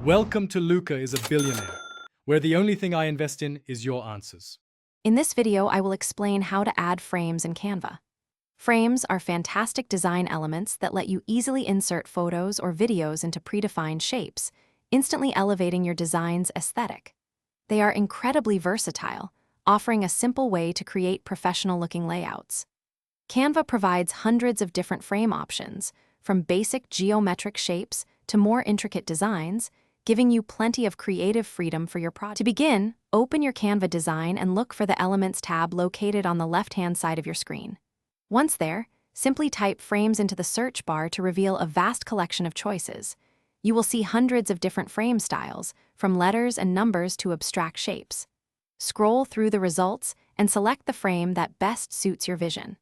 Welcome to Luca is a Billionaire, where the only thing I invest in is your answers. In this video, I will explain how to add frames in Canva. Frames are fantastic design elements that let you easily insert photos or videos into predefined shapes, instantly elevating your design's aesthetic. They are incredibly versatile, offering a simple way to create professional-looking layouts. Canva provides hundreds of different frame options, from basic geometric shapes to more intricate designs, giving you plenty of creative freedom for your project. To begin, open your Canva design and look for the Elements tab located on the left-hand side of your screen. Once there, simply type frames into the search bar to reveal a vast collection of choices. You will see hundreds of different frame styles, from letters and numbers to abstract shapes. Scroll through the results and select the frame that best suits your vision.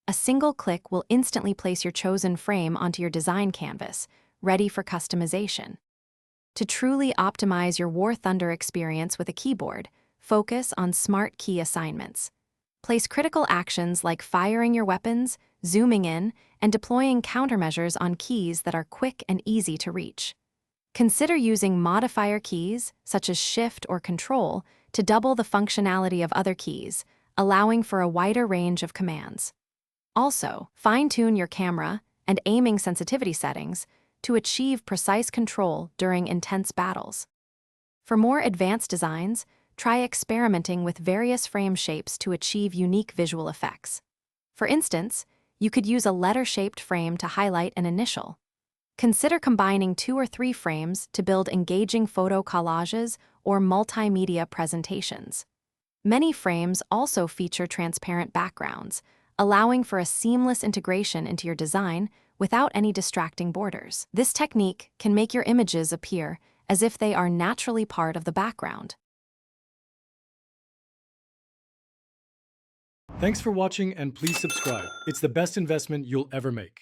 A single click will instantly place your chosen frame onto your design canvas, ready for customization. To truly optimize your War Thunder experience with a keyboard, focus on smart key assignments. Place critical actions like firing your weapons, zooming in, and deploying countermeasures on keys that are quick and easy to reach. Consider using modifier keys, such as Shift or Control, to double the functionality of other keys, allowing for a wider range of commands. Also, fine-tune your camera and aiming sensitivity settings to achieve precise control during intense battles. For more advanced designs, try experimenting with various frame shapes to achieve unique visual effects. For instance, you could use a letter-shaped frame to highlight an initial. Consider combining 2 or 3 frames to build engaging photo collages or multimedia presentations. Many frames also feature transparent backgrounds, allowing for a seamless integration into your design without any distracting borders. This technique can make your images appear as if they are naturally part of the background. Thanks for watching and please subscribe. It's the best investment you'll ever make.